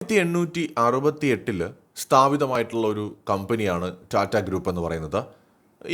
1868 സ്ഥാപിതമായിട്ടുള്ള ഒരു കമ്പനിയാണ് ടാറ്റ ഗ്രൂപ്പ് എന്ന് പറയുന്നത്.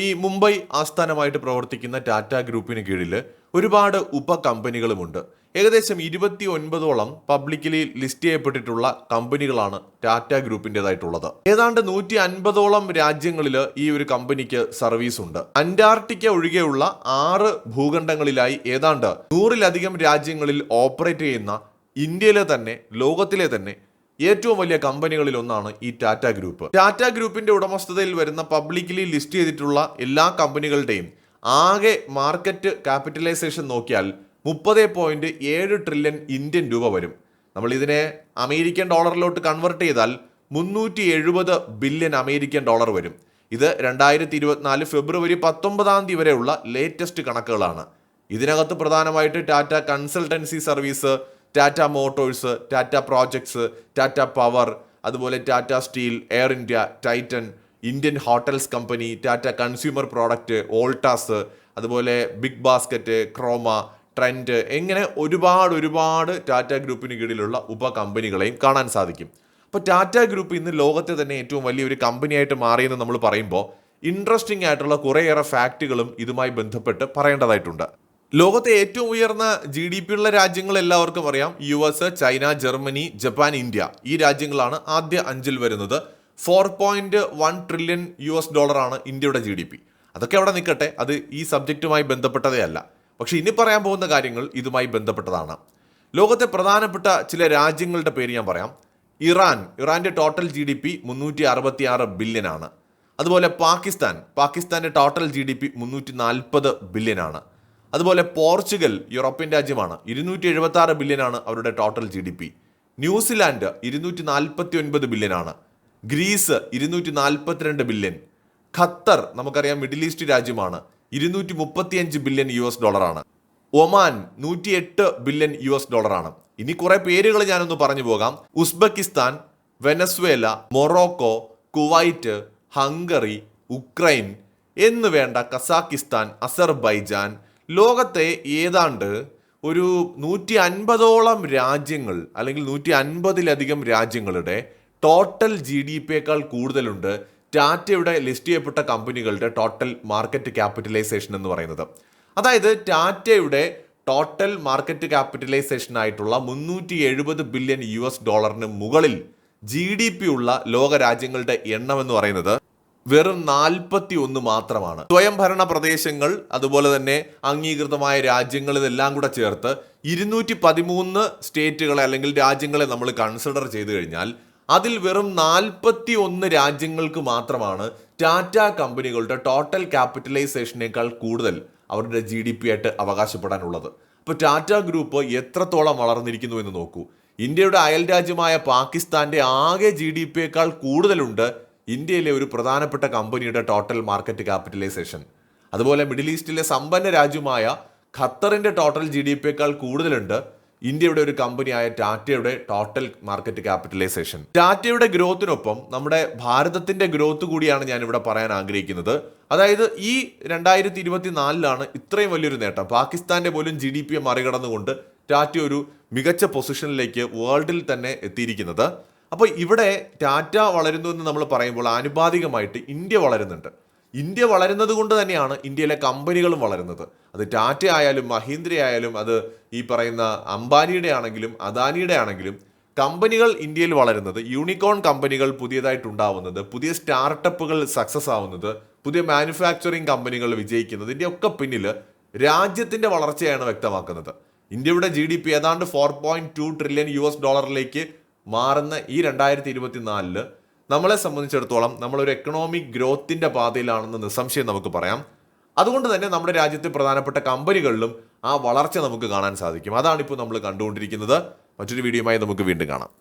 ഈ മുംബൈ ആസ്ഥാനമായിട്ട് പ്രവർത്തിക്കുന്ന ടാറ്റ ഗ്രൂപ്പിന് കീഴിൽ ഒരുപാട് ഉപകമ്പനികളുമുണ്ട്. ഏകദേശം 29ഓളം പബ്ലിക്കലി ലിസ്റ്റ് ചെയ്യപ്പെട്ടിട്ടുള്ള കമ്പനികളാണ് ടാറ്റ ഗ്രൂപ്പിൻ്റെതായിട്ടുള്ളത്. ഏതാണ്ട് 150ഓളം രാജ്യങ്ങളിൽ ഈ ഒരു കമ്പനിക്ക് സർവീസ് ഉണ്ട്. അന്റാർട്ടിക്ക ഒഴികെയുള്ള 6 ഭൂഖണ്ഡങ്ങളിലായി ഏതാണ്ട് 100-ലധികം രാജ്യങ്ങളിൽ ഓപ്പറേറ്റ് ചെയ്യുന്ന ഇന്ത്യയിലെ തന്നെ ലോകത്തിലെ തന്നെ ഏറ്റവും വലിയ കമ്പനികളിൽ ഒന്നാണ് ഈ ടാറ്റ ഗ്രൂപ്പ്. ടാറ്റ ഗ്രൂപ്പിന്റെ ഉടമസ്ഥതയിൽ വരുന്ന പബ്ലിക്കലി ലിസ്റ്റ് ചെയ്തിട്ടുള്ള എല്ലാ കമ്പനികളുടെയും ആകെ മാർക്കറ്റ് ക്യാപിറ്റലൈസേഷൻ നോക്കിയാൽ 30.7 ട്രില്യൺ ഇന്ത്യൻ രൂപ വരും. നമ്മൾ ഇതിനെ അമേരിക്കൻ ഡോളറിലോട്ട് കൺവേർട്ട് ചെയ്താൽ 370 ബില്യൺ അമേരിക്കൻ ഡോളർ വരും. ഇത് 2024 ഫെബ്രുവരി 19 വരെയുള്ള ലേറ്റസ്റ്റ് കണക്കുകളാണ്. ഇതിനകത്ത് പ്രധാനമായിട്ട് Tata Consultancy Service, Tata Motors, Tata Projects, Tata Power, അതുപോലെ Tata Steel, Air India, Titan, Indian Hotels Company, Tata Consumer Product, Voltas, അതുപോലെ ബിഗ് ബാസ്ക്കറ്റ്, ക്രോമ, ട്രെൻഡ്, എങ്ങനെ ഒരുപാട് ടാറ്റ ഗ്രൂപ്പിന് കീഴിലുള്ള ഉപകമ്പനികളെയും കാണാൻ സാധിക്കും. അപ്പോൾ ടാറ്റ ഗ്രൂപ്പ് ഇന്ന് ലോകത്തെ തന്നെ ഏറ്റവും വലിയൊരു കമ്പനിയായിട്ട് മാറിയെന്ന് നമ്മൾ പറയുമ്പോൾ ഇൻട്രസ്റ്റിംഗ് ആയിട്ടുള്ള കുറേയേറെ ഫാക്റ്റുകളും ഇതുമായി ബന്ധപ്പെട്ട് പറയേണ്ടതായിട്ടുണ്ട്. ലോകത്തെ ഏറ്റവും ഉയർന്ന GDP ഉള്ള രാജ്യങ്ങൾ എല്ലാവർക്കും അറിയാം. US, China, Germany, Japan, India. ഈ രാജ്യങ്ങളാണ് ആദ്യ 5-ൽ വരുന്നത്. 4.1 ട്രില്യൺ US$ ഇന്ത്യയുടെ GDP. അതൊക്കെ അവിടെ നിൽക്കട്ടെ, അത് ഈ സബ്ജക്റ്റുമായി ബന്ധപ്പെട്ടതേ അല്ല. പക്ഷെ ഇനി പറയാൻ പോകുന്ന കാര്യങ്ങൾ ഇതുമായി ബന്ധപ്പെട്ടതാണ്. ലോകത്തെ പ്രധാനപ്പെട്ട ചില രാജ്യങ്ങളുടെ പേര് ഞാൻ പറയാം. ഇറാന്റെ ടോട്ടൽ GDP 366 ബില്യൺ ആണ്. അതുപോലെ പാകിസ്ഥാന്റെ ടോട്ടൽ GDP 340 ബില്യൺ ആണ്. അതുപോലെ പോർച്ചുഗൽ, യൂറോപ്യൻ രാജ്യമാണ്, 276 ബില്യൺ ആണ് അവരുടെ ടോട്ടൽ GDP. ന്യൂസിലാൻഡ് 249 ബില്യൺ ആണ്. Greece 242 billion. ഖത്തർ നമുക്കറിയാം മിഡിൽ ഈസ്റ്റ് രാജ്യമാണ്, 235 ബില്യൺ US$ ആണ്. ഒമാൻ 108 ബില്യൺ US$ ആണ്. ഇനി കുറെ പേരുകൾ ഞാനൊന്ന് പറഞ്ഞു പോകാം. Uzbekistan, Venezuela, Morocco, Kuwait, Hungary, Ukraine എന്ന് വേണ്ട കസാക്കിസ്ഥാൻ, അസർബൈജാൻ, ലോകത്തെ ഏതാണ്ട് ഒരു 150ഓളം രാജ്യങ്ങൾ അല്ലെങ്കിൽ 150-ലധികം രാജ്യങ്ങളുടെ ടോട്ടൽ GDP കൂടുതലുണ്ട് ടാറ്റയുടെ ലിസ്റ്റ് ചെയ്യപ്പെട്ട കമ്പനികളുടെ ടോട്ടൽ മാർക്കറ്റ് ക്യാപിറ്റലൈസേഷൻ എന്ന് പറയുന്നത്. അതായത് ടാറ്റയുടെ ടോട്ടൽ മാർക്കറ്റ് ക്യാപിറ്റലൈസേഷൻ ആയിട്ടുള്ള 370 ബില്യൺ US$ മുകളിൽ GDP ഉള്ള ലോക രാജ്യങ്ങളുടെ എണ്ണം എന്ന് പറയുന്നത് വെറും 41 മാത്രമാണ്. സ്വയംഭരണ പ്രദേശങ്ങൾ, അതുപോലെ തന്നെ അംഗീകൃതമായ രാജ്യങ്ങൾ, ഇതെല്ലാം കൂടെ ചേർത്ത് 213 സ്റ്റേറ്റുകളെ അല്ലെങ്കിൽ രാജ്യങ്ങളെ നമ്മൾ കൺസിഡർ ചെയ്തു കഴിഞ്ഞാൽ അതിൽ വെറും 41 രാജ്യങ്ങൾക്ക് മാത്രമാണ് ടാറ്റ കമ്പനികളുടെ ടോട്ടൽ ക്യാപിറ്റലൈസേഷനേക്കാൾ കൂടുതൽ അവരുടെ GDP ആയിട്ട് അവകാശപ്പെടാനുള്ളത്. അപ്പോൾ ടാറ്റ ഗ്രൂപ്പ് എത്രത്തോളം വളർന്നിരിക്കുന്നു എന്ന് നോക്കൂ. ഇന്ത്യയുടെ അയൽ രാജ്യമായ പാകിസ്ഥാന്റെ ആകെ GDP കൂടുതലുണ്ട് ഇന്ത്യയിലെ ഒരു പ്രധാനപ്പെട്ട കമ്പനിയുടെ ടോട്ടൽ മാർക്കറ്റ് ക്യാപിറ്റലൈസേഷൻ. അതുപോലെ മിഡിൽ ഈസ്റ്റിലെ സമ്പന്ന രാജ്യമായ ഖത്തറിന്റെ ടോട്ടൽ GDP കൂടുതലുണ്ട് ഇന്ത്യയുടെ ഒരു കമ്പനിയായ ടാറ്റയുടെ ടോട്ടൽ മാർക്കറ്റ് ക്യാപിറ്റലൈസേഷൻ. ടാറ്റയുടെ ഗ്രോത്തിനൊപ്പം നമ്മുടെ ഭാരതത്തിന്റെ ഗ്രോത്ത് കൂടിയാണ് ഞാൻ ഇവിടെ പറയാൻ ആഗ്രഹിക്കുന്നത്. അതായത് ഈ 2024 ഇത്രയും വലിയൊരു നേട്ടം, പാകിസ്ഥാന്റെ പോലും GDP മറികടന്നുകൊണ്ട് ടാറ്റ ഒരു മികച്ച പൊസിഷനിലേക്ക് വേൾഡിൽ തന്നെ എത്തിയിരിക്കുന്നത്. അപ്പോൾ ഇവിടെ ടാറ്റ വളരുന്നു എന്ന് നമ്മൾ പറയുമ്പോൾ ആനുപാതികമായിട്ട് ഇന്ത്യ വളരുന്നുണ്ട്. ഇന്ത്യ വളരുന്നത് കൊണ്ട് തന്നെയാണ് ഇന്ത്യയിലെ കമ്പനികളും വളരുന്നത്. അത് ടാറ്റ ആയാലും മഹീന്ദ്ര ആയാലും അത് ഈ പറയുന്ന അംബാനിയുടെ ആണെങ്കിലും അദാനിയുടെ ആണെങ്കിലും കമ്പനികൾ ഇന്ത്യയിൽ വളരുന്നത്, യൂണിക്കോൺ കമ്പനികൾ പുതിയതായിട്ടുണ്ടാവുന്നത്, പുതിയ സ്റ്റാർട്ടപ്പുകൾ സക്സസ് ആവുന്നത്, പുതിയ മാനുഫാക്ചറിങ് കമ്പനികൾ വിജയിക്കുന്നതിൻ്റെ ഒക്കെ പിന്നിൽ രാജ്യത്തിൻ്റെ വളർച്ചയാണ് വ്യക്തമാക്കുന്നത്. ഇന്ത്യയുടെ GDP ഏതാണ്ട് 4.2 ട്രില്യൺ US$ മാറുന്ന ഈ 2024 നമ്മളെ സംബന്ധിച്ചിടത്തോളം നമ്മളൊരു എക്കണോമിക് ഗ്രോത്തിന്റെ പാതയിലാണെന്ന് നിസ്സംശയം നമുക്ക് പറയാം. അതുകൊണ്ട് തന്നെ നമ്മുടെ രാജ്യത്തെ പ്രധാനപ്പെട്ട കമ്പനികളിലും ആ വളർച്ച നമുക്ക് കാണാൻ സാധിക്കും. അതാണിപ്പോൾ നമ്മൾ കണ്ടുകൊണ്ടിരിക്കുന്നത്. മറ്റൊരു വീഡിയോയുമായി നമുക്ക് വീണ്ടും കാണാം.